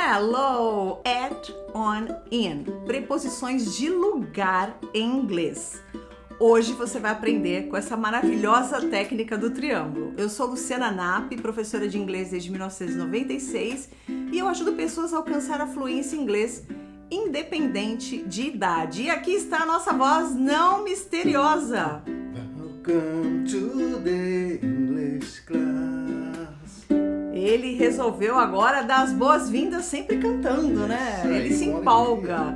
Hello, at, on, in. Preposições de lugar em inglês. Hoje você vai aprender com essa maravilhosa técnica do triângulo. Eu sou Luciana Napp, professora de inglês desde 1996 e eu ajudo pessoas a alcançar a fluência em inglês independente de idade. E aqui está a nossa voz não misteriosa. Welcome to the English class. Ele resolveu agora dar as boas-vindas sempre cantando, né? Ele se empolga.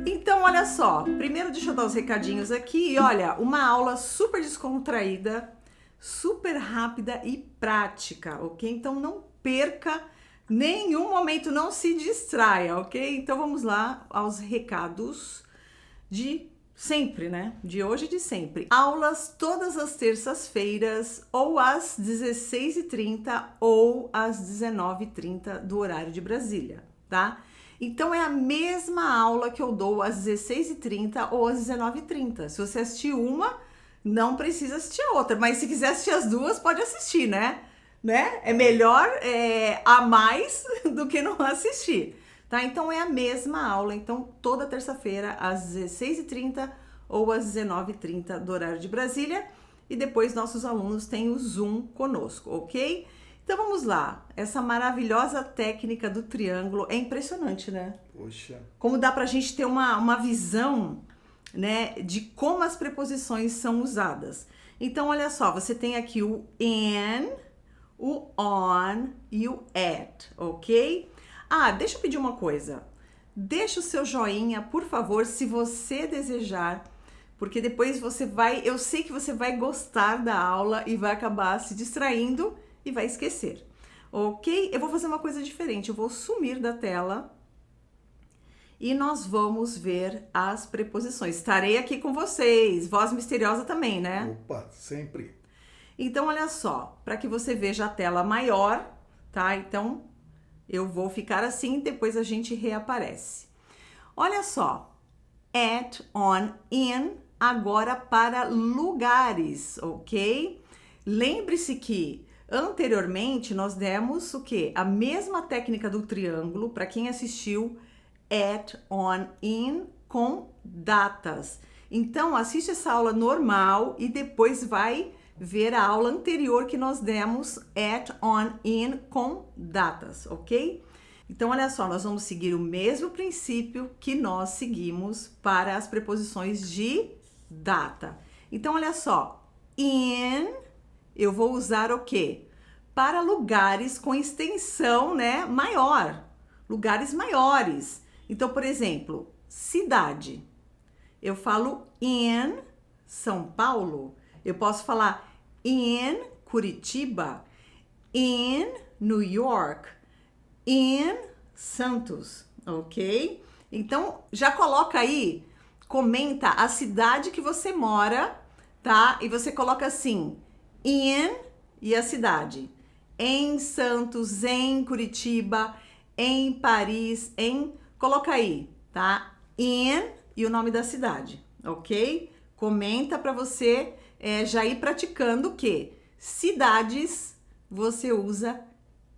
Então, olha só, primeiro deixa eu dar os recadinhos aqui. E olha, uma aula super descontraída, super rápida e prática, ok? Então não perca nenhum momento, não se distraia, ok? Então vamos lá aos recados de sempre, né? De hoje e de sempre. Aulas todas as terças-feiras, ou às 16h30 ou às 19h30 do horário de Brasília, tá? Então é a mesma aula que eu dou às 16h30 ou às 19h30. Se você assistir uma, não precisa assistir a outra, mas se quiser assistir as duas, pode assistir, né? É melhor a mais do que não assistir. Tá? Então é a mesma aula, então toda terça-feira às 16h30 ou às 19h30 do horário de Brasília, e depois nossos alunos têm o Zoom conosco, ok? Então vamos lá, essa maravilhosa técnica do triângulo é impressionante, né? Poxa. Como dá pra gente ter uma visão, né, de como as preposições são usadas. Então olha só, você tem aqui o in, o on e o at, ok? Ah, deixa eu pedir uma coisa. Deixa o seu joinha, por favor, se você desejar, porque depois você vai, eu sei que você vai gostar da aula e vai acabar se distraindo e vai esquecer, ok? Eu vou fazer uma coisa diferente, eu vou sumir da tela e nós vamos ver as preposições. Estarei aqui com vocês, voz misteriosa também, né? Opa, sempre. Então, olha só, para que você veja a tela maior, tá? Então, eu vou ficar assim, depois a gente reaparece. Olha só, at, on, in, agora para lugares, ok? Lembre-se que anteriormente nós demos o quê? A mesma técnica do triângulo, para quem assistiu at, on, in, com datas. Então, assiste essa aula normal e depois vai ver a aula anterior que nós demos at, on, in com datas, ok? Então, olha só, nós vamos seguir o mesmo princípio que nós seguimos para as preposições de data. Então, olha só, in, eu vou usar o quê? Para lugares com extensão, né, maior, lugares maiores. Então, por exemplo, cidade. Eu falo in São Paulo. Eu posso falar in Curitiba, in New York, in Santos, ok? Então, já coloca aí, comenta a cidade que você mora, tá? E você coloca assim, in e a cidade. Em Santos, em Curitiba, em Paris, em... Coloca aí, tá? In e o nome da cidade, ok? Comenta para você já ir praticando o quê? Cidades você usa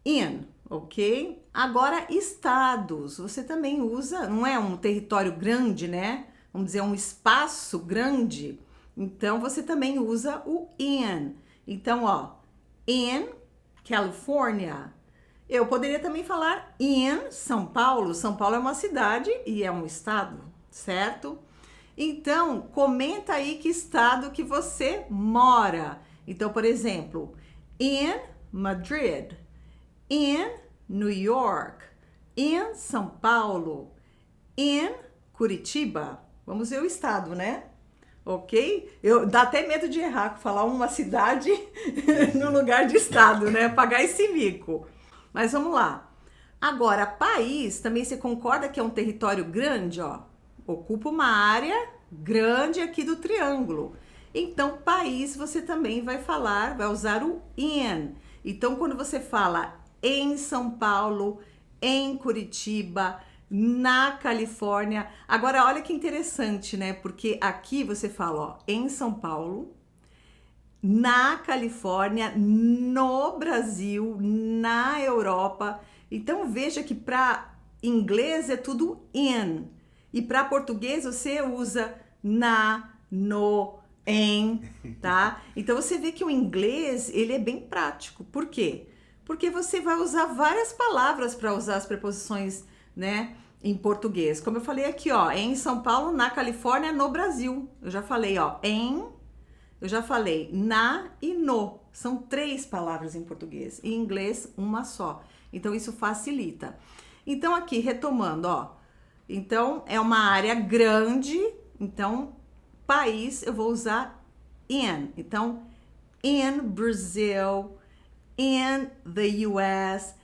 in, ok? Agora, estados, você também usa, não é um território grande, né? Vamos dizer, um espaço grande. Então, você também usa o in. Então, ó, in California. Eu poderia também falar in São Paulo. São Paulo é uma cidade e é um estado, certo? Então, comenta aí que estado que você mora. Então, por exemplo, in Madrid, in New York, in São Paulo, in Curitiba. Vamos ver o estado, né? Ok? Dá até medo de errar, falar uma cidade no lugar de estado, né? Pagar esse mico. Mas vamos lá. Agora, país, também você concorda que é um território grande, ó? Ocupa uma área grande aqui do triângulo. Então, país, você também vai falar, vai usar o in. Então, quando você fala em São Paulo, em Curitiba, na Califórnia. Agora, olha que interessante, né? Porque aqui você fala, ó, em São Paulo, na Califórnia, no Brasil, na Europa. Então, veja que para Em inglês é tudo in. E para português você usa na, no, em, tá? Então você vê que o inglês, ele é bem prático. Por quê? Porque você vai usar várias palavras para usar as preposições, né, em português. Como eu falei aqui, ó, em São Paulo, na Califórnia, no Brasil. Eu já falei, ó, em, eu já falei na e no. São 3 palavras em português. Em inglês, uma só. Então isso facilita. Então aqui, retomando, ó. Então é uma área grande. Então, país, eu vou usar in. Então, in Brazil, in the US,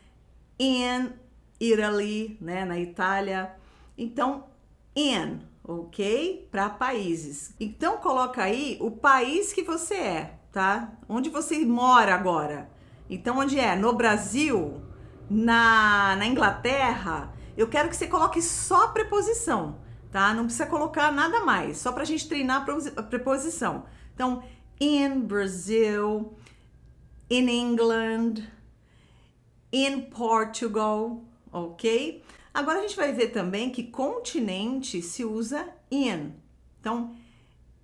in Italy, né, na Itália. Então, in, ok? Para países. Então, coloca aí o país que você é, tá? Onde você mora agora. Então, onde é? No Brasil? Na Inglaterra? Eu quero que você coloque só a preposição, tá? Não precisa colocar nada mais, só pra gente treinar a preposição. Então, in Brazil, in England, in Portugal, ok? Agora a gente vai ver também que continente se usa in. Então,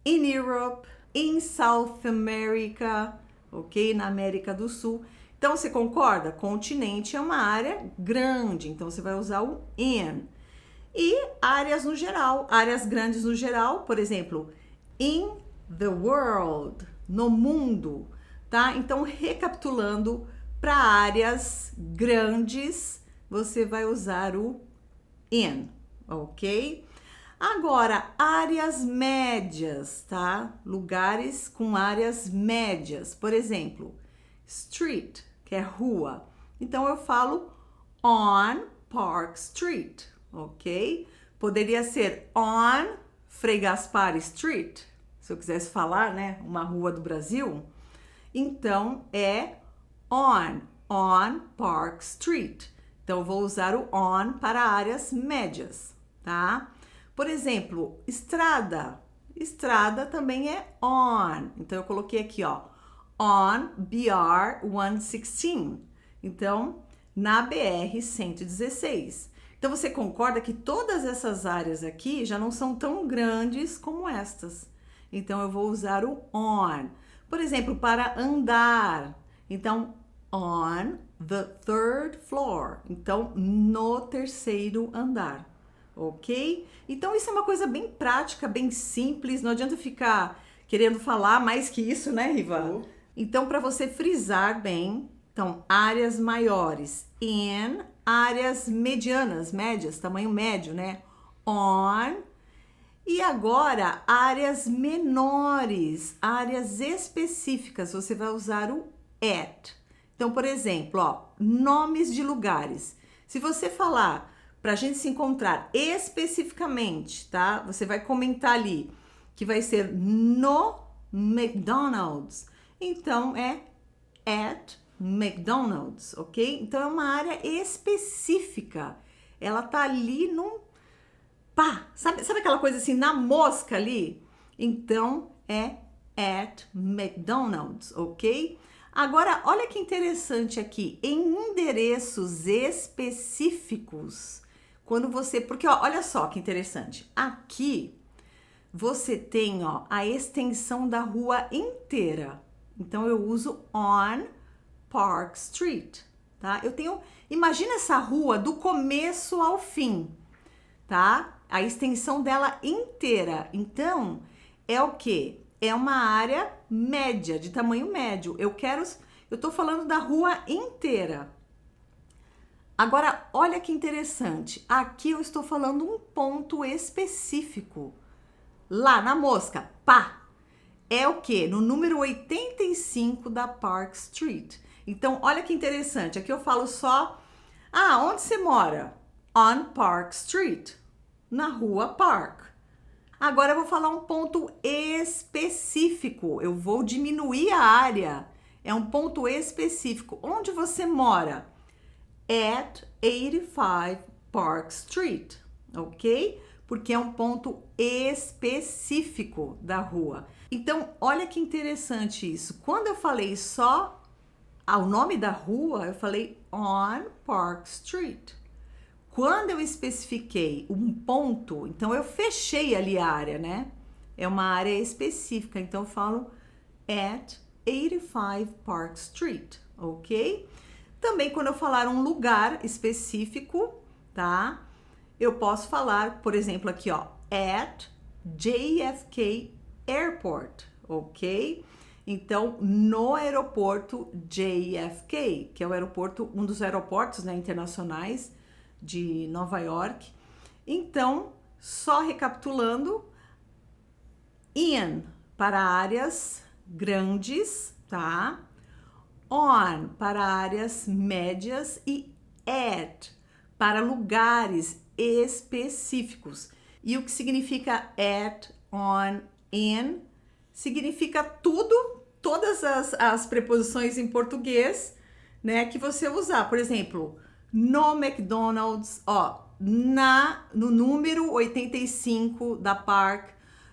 in Europe, in South America, ok? Na América do Sul. Então, você concorda? Continente é uma área grande, então você vai usar o in. E áreas no geral, áreas grandes no geral, por exemplo, in the world, no mundo, tá? Então, recapitulando, para áreas grandes, você vai usar o in, ok? Agora, áreas médias, tá? Lugares com áreas médias, por exemplo, street, que é rua. Então, eu falo on Park Street, ok? Poderia ser on Frei Gaspar Street, se eu quisesse falar, né? Uma rua do Brasil. Então, é on Park Street. Então, eu vou usar o on para áreas médias, tá? Por exemplo, estrada. Estrada também é on. Então, eu coloquei aqui, ó, on BR 116. Então, na BR 116. Então, você concorda que todas essas áreas aqui já não são tão grandes como estas. Então, eu vou usar o on. Por exemplo, para andar. Então, on the 3rd floor. Então, no terceiro andar. Ok? Então, isso é uma coisa bem prática, bem simples. Não adianta ficar querendo falar mais que isso, né, Riva? Então, para você frisar bem, então, áreas maiores, in, áreas medianas, médias, tamanho médio, né? On. E agora, áreas menores, áreas específicas, você vai usar o at. Então, por exemplo, ó, nomes de lugares. Se você falar para a gente se encontrar especificamente, tá? Você vai comentar ali que vai ser no McDonald's. Então, é at McDonald's, ok? Então, é uma área específica. Ela tá ali num... Pá! Sabe aquela coisa assim, na mosca ali? Então, é at McDonald's, ok? Agora, olha que interessante aqui. Em endereços específicos, quando você... Porque, ó, olha só que interessante. Aqui, você tem, ó, a extensão da rua inteira. Então, eu uso on Park Street, tá? Eu tenho... Imagina essa rua do começo ao fim, tá? A extensão dela inteira. Então, é o quê? É uma área média, de tamanho médio. Eu tô falando da rua inteira. Agora, olha que interessante. Aqui eu estou falando um ponto específico. Lá na mosca, pá! É o quê? No número 85 da Park Street. Então, olha que interessante. Aqui eu falo só... Ah, onde você mora? On Park Street. Na rua Park. Agora eu vou falar um ponto específico. Eu vou diminuir a área. É um ponto específico. Onde você mora? At 85 Park Street, ok? Porque é um ponto específico da rua. Então, olha que interessante isso. Quando eu falei só o nome da rua, eu falei on Park Street. Quando eu especifiquei um ponto, então eu fechei ali a área, né? É uma área específica, então eu falo at 85 Park Street, ok? Também quando eu falar um lugar específico, tá? Eu posso falar, por exemplo, aqui, ó, at JFK Airport, ok? Então, no aeroporto JFK, que é o aeroporto, um dos aeroportos, né, internacionais de Nova York. Então, só recapitulando, in para áreas grandes, tá? On para áreas médias e at para lugares específicos. E o que significa at, on, in, significa tudo, todas as preposições em português, né, que você usar. Por exemplo, no McDonald's, ó, no número 85 da Park,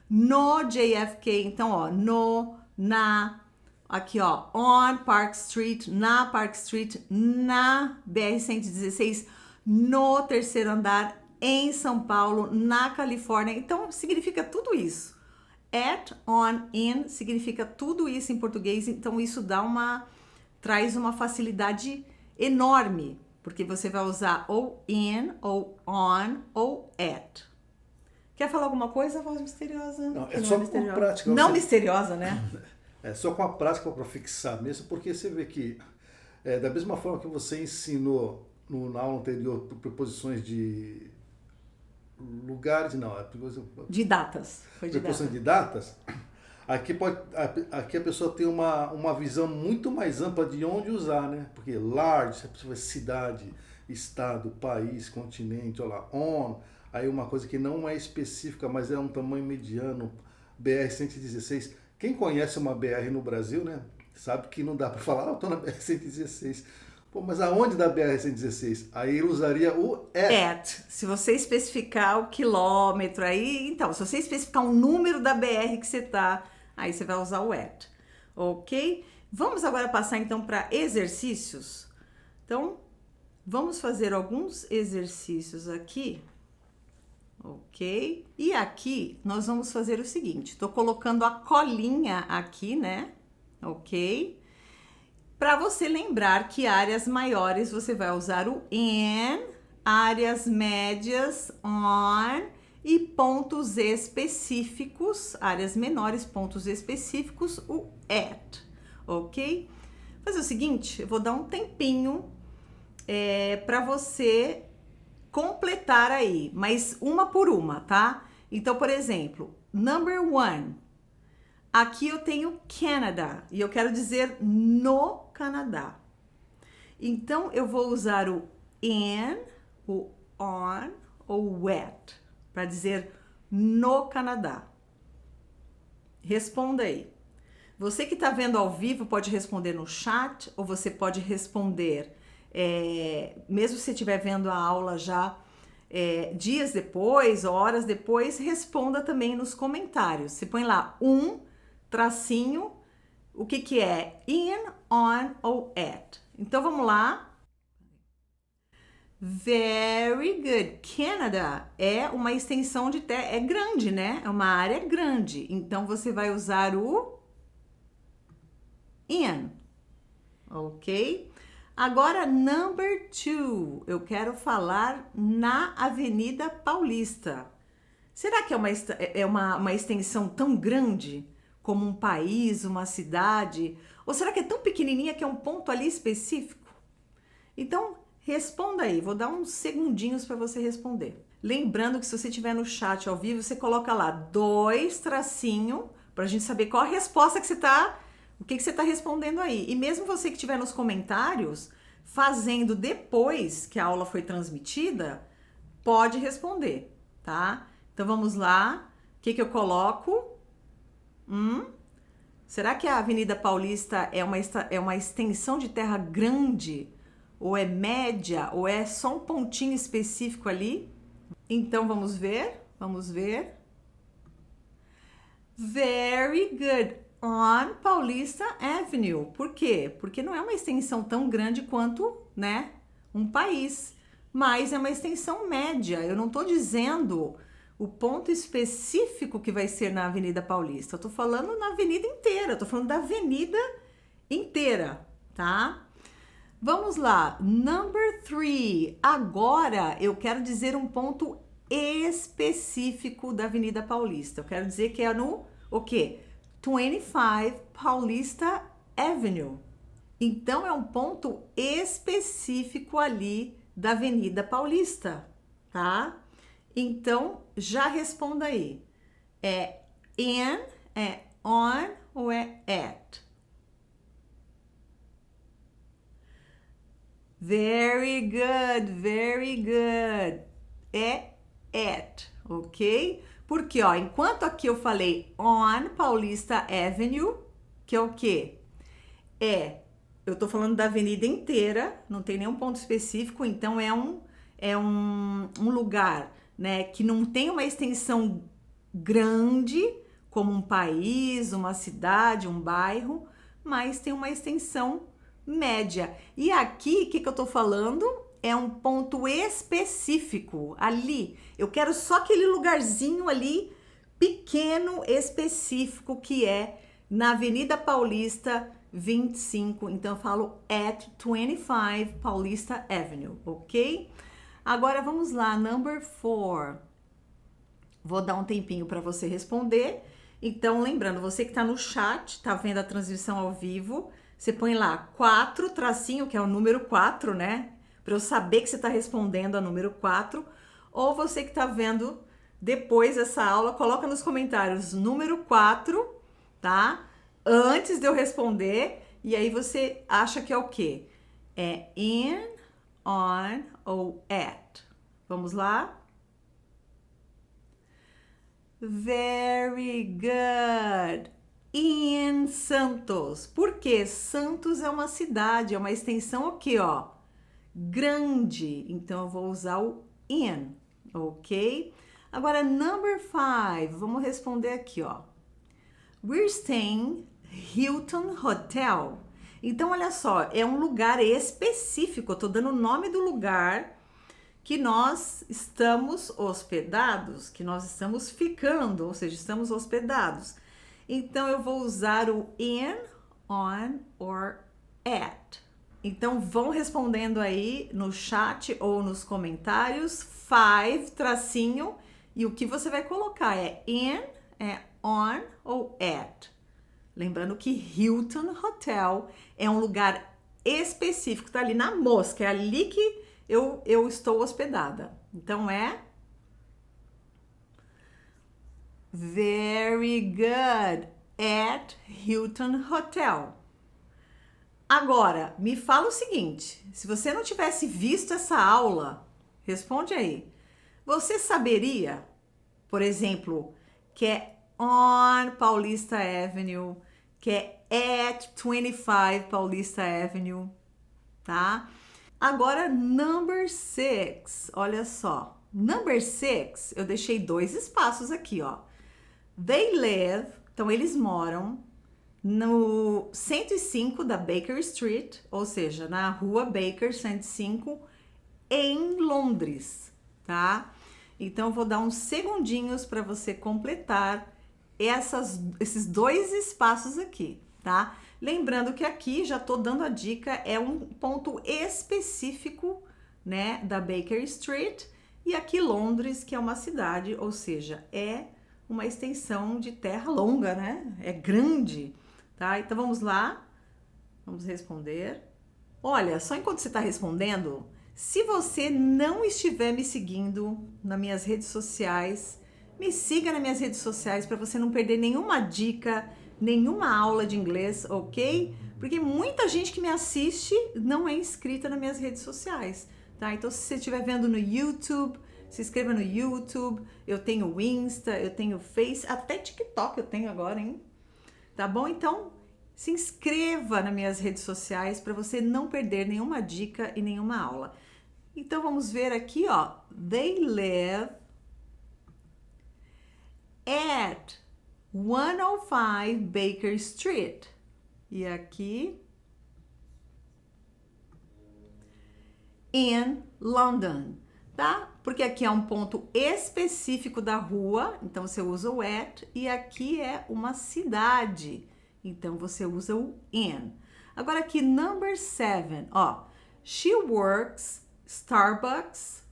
no JFK, então, ó, no, na, aqui, ó, on Park Street, na Park Street, na BR-116, no terceiro andar, em São Paulo, na Califórnia. Então, significa tudo isso. At, on, in, significa tudo isso em português. Então, isso traz uma facilidade enorme, porque você vai usar ou in, ou on, ou at. Quer falar alguma coisa, voz misteriosa? Não, é só com a prática. Não misteriosa, né? É só com a prática para fixar mesmo, porque você vê que, da mesma forma que você ensinou na aula anterior preposições de lugares, não, de datas. Foi de preposição de datas. Aqui a pessoa tem uma visão muito mais ampla de onde usar, né? Porque large, cidade, estado, país, continente, olha lá, on, aí uma coisa que não é específica, mas é um tamanho mediano, BR-116. Quem conhece uma BR no Brasil, né? Sabe que não dá para falar, eu tô na BR-116. Pô, mas aonde da BR-116? Aí ele usaria o at. Se você especificar o quilômetro aí, então, se você especificar um número da BR que você tá, aí você vai usar o at, ok? Vamos agora passar então para exercícios. Então, vamos fazer alguns exercícios aqui, ok? E aqui nós vamos fazer o seguinte, tô colocando a colinha aqui, né? Ok? Para você lembrar que áreas maiores você vai usar o in, áreas médias, on, e pontos específicos, áreas menores, pontos específicos, o at, ok? Fazer o seguinte, eu vou dar um tempinho para você completar aí, mas uma por uma, tá? Então, por exemplo, number one. Aqui eu tenho Canada e eu quero dizer no Canadá. Então, eu vou usar o in, o on ou o at para dizer no Canadá. Responda aí. Você que está vendo ao vivo pode responder no chat ou você pode responder, mesmo se você estiver vendo a aula já dias depois, horas depois, responda também nos comentários. Você põe lá tracinho, o que é in, on ou at. Então, vamos lá. Very good. Canada é uma extensão de terra, é grande, né? É uma área grande. Então, você vai usar o in, ok? Agora, number two. Eu quero falar na Avenida Paulista. Será que é uma extensão tão grande como um país, uma cidade? Ou será que é tão pequenininha que é um ponto ali específico? Então, responda aí. Vou dar uns segundinhos para você responder. Lembrando que se você estiver no chat ao vivo, você coloca lá 2 tracinho para a gente saber qual a resposta que você está, o que você está respondendo aí. E mesmo você que estiver nos comentários, fazendo depois que a aula foi transmitida, pode responder, tá? Então, vamos lá. O que eu coloco? Será que a Avenida Paulista é uma extensão de terra grande? Ou é média? Ou é só um pontinho específico ali? Então, vamos ver. Very good. On Paulista Avenue. Por quê? Porque não é uma extensão tão grande quanto, né, um país. mas é uma extensão média. Eu não estou dizendo o ponto específico que vai ser na Avenida Paulista. Eu estou falando na avenida inteira, estou falando da avenida inteira, tá? Vamos lá, number 3. Agora eu quero dizer um ponto específico da Avenida Paulista. Eu quero dizer que é no, o quê? 25 Paulista Avenue. Então é um ponto específico ali da Avenida Paulista, tá? Então já responda aí. É in, é on ou é at? Very good, very good. É at, ok? Porque, ó, enquanto aqui eu falei on Paulista Avenue, que é o quê? Eu tô falando da avenida inteira, não tem nenhum ponto específico, então é um lugar, né, que não tem uma extensão grande, como um país, uma cidade, um bairro, mas tem uma extensão média. E aqui, o que eu tô falando? É um ponto específico ali. Eu quero só aquele lugarzinho ali, pequeno, específico, que é na Avenida Paulista 25. Então eu falo at 25 Paulista Avenue, ok? Agora vamos lá, number 4. Vou dar um tempinho para você responder. Então, lembrando, você que está no chat, tá vendo a transmissão ao vivo, você põe lá 4, tracinho, que é o número 4, né? Para eu saber que você está respondendo a número 4. Ou você que está vendo depois dessa aula, coloca nos comentários número 4, tá? Antes de eu responder. E aí você acha que é o quê? É in, on ou at? Vamos lá? Very good. In Santos. Por quê? Santos é uma cidade, é uma extensão o quê, ó? Grande. Então eu vou usar o in, ok? Agora, number 5. Vamos responder aqui, ó. We're staying Hilton Hotel. Então, olha só, é um lugar específico. Eu tô dando o nome do lugar que nós estamos hospedados, que nós estamos ficando, ou seja, estamos hospedados. Então, eu vou usar o in, on or at. Então, vão respondendo aí no chat ou nos comentários, 5, tracinho, e o que você vai colocar é in, é on ou at. Lembrando que Hilton Hotel é um lugar específico, tá ali na mosca, é ali que eu estou hospedada. Então é very good at Hilton Hotel. Agora, me fala o seguinte, se você não tivesse visto essa aula, responde aí. Você saberia, por exemplo, que é on Paulista Avenue, que é at 25 Paulista Avenue, tá? Agora, number 6, olha só. Number 6, eu deixei 2 espaços aqui, ó. They live, então eles moram no 105 da Baker Street, ou seja, na rua Baker 105, em Londres, tá? Então, eu vou dar uns segundinhos para você completar esses 2 espaços aqui, tá? Lembrando que aqui, já tô dando a dica, é um ponto específico, né, da Baker Street, e aqui Londres, que é uma cidade, ou seja, é uma extensão de terra longa, né? É grande, tá? Então, vamos lá, vamos responder. Olha, só enquanto você está respondendo, se você não estiver me seguindo nas minhas redes sociais, me siga nas minhas redes sociais para você não perder nenhuma dica, nenhuma aula de inglês, ok? Porque muita gente que me assiste não é inscrita nas minhas redes sociais, tá? Então, se você estiver vendo no YouTube, se inscreva no YouTube. Eu tenho o Insta, eu tenho o Face, até TikTok eu tenho agora, hein? Tá bom? Então, se inscreva nas minhas redes sociais para você não perder nenhuma dica e nenhuma aula. Então, vamos ver aqui, ó. They live at 105 Baker Street. E aqui in London, tá? Porque aqui é um ponto específico da rua, então você usa o at, e aqui é uma cidade, então você usa o in. Agora aqui, number 7, ó. She works Starbucks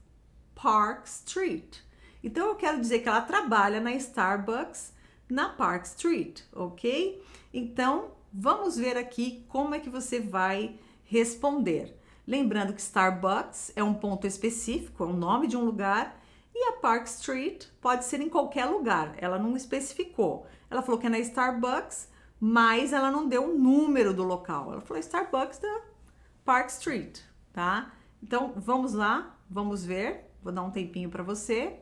Park Street. Então eu quero dizer que ela trabalha na Starbucks na Park Street, ok? Então vamos ver aqui como é que você vai responder. Lembrando que Starbucks é um ponto específico, é o nome de um lugar, e a Park Street pode ser em qualquer lugar, ela não especificou. Ela falou que é na Starbucks, mas ela não deu o número do local. Ela falou Starbucks da Park Street, tá? Então vamos lá, vamos ver. Vou dar um tempinho para você.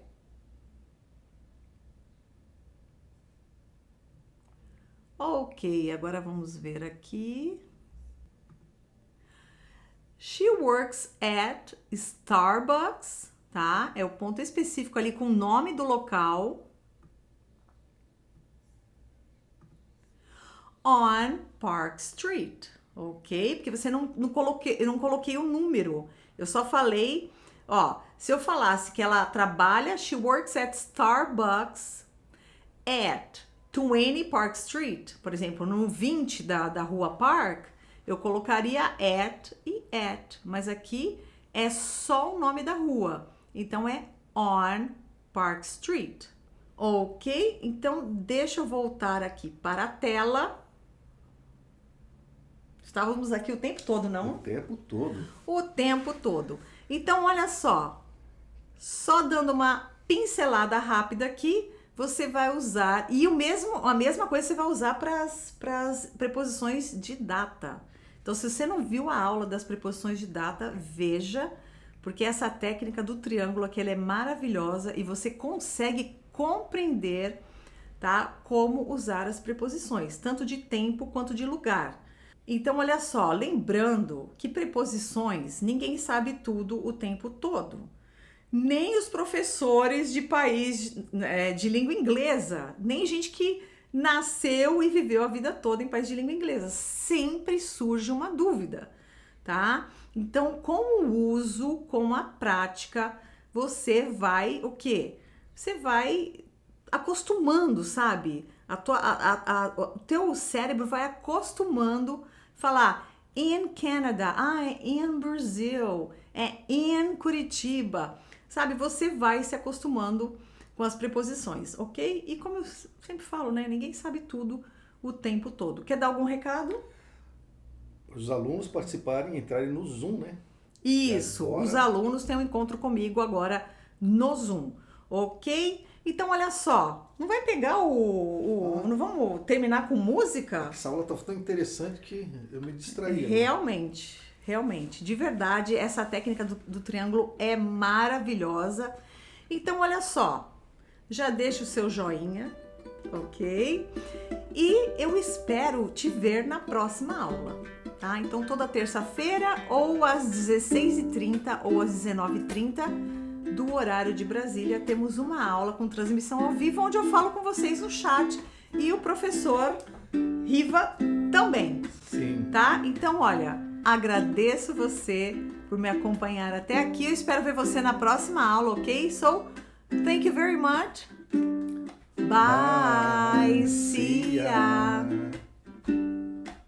Ok, agora vamos ver aqui. She works at Starbucks, tá? É o ponto específico ali com o nome do local. On Park Street, ok? Porque você eu não coloquei o número. Eu só falei, ó, se eu falasse que ela trabalha, she works at Starbucks at 20 Park Street, por exemplo, no 20 da rua Park, eu colocaria at e at, mas aqui é só o nome da rua, então é on Park Street, ok? Então deixa eu voltar aqui para a tela. Estávamos aqui o tempo todo, não? O tempo todo. O tempo todo. Então olha só dando uma pincelada rápida aqui, você vai usar, e a mesma coisa você vai usar para as preposições de data. Então, se você não viu a aula das preposições de data, veja, porque essa técnica do triângulo aqui ela é maravilhosa e você consegue compreender, tá, como usar as preposições, tanto de tempo quanto de lugar. Então, olha só, lembrando que preposições, ninguém sabe tudo o tempo todo. Nem os professores de país de língua inglesa, nem gente que nasceu e viveu a vida toda em país de língua inglesa. Sempre surge uma dúvida, tá? Então, com o uso, com a prática, você vai o quê? Você vai acostumando, sabe? O teu cérebro vai acostumando falar in Canada, in Brazil, in Curitiba. Sabe, você vai se acostumando com as preposições, ok? E como eu sempre falo, né? Ninguém sabe tudo o tempo todo. Quer dar algum recado? Os alunos participarem e entrarem no Zoom, né? Isso, os alunos têm um encontro comigo agora no Zoom, ok? Então, olha só, não vai pegar não vamos terminar com música? Essa aula tá tão interessante que eu me distraía. Realmente, de verdade, essa técnica do triângulo é maravilhosa. Então, olha só, já deixa o seu joinha, ok? E eu espero te ver na próxima aula, tá? Então, toda terça-feira, ou às 16h30 ou às 19h30 do horário de Brasília, temos uma aula com transmissão ao vivo, onde eu falo com vocês no chat e o professor Riva também. Sim. Tá? Então, olha, agradeço você por me acompanhar até aqui. Eu espero ver você na próxima aula, ok? So, thank you very much. Bye. See ya.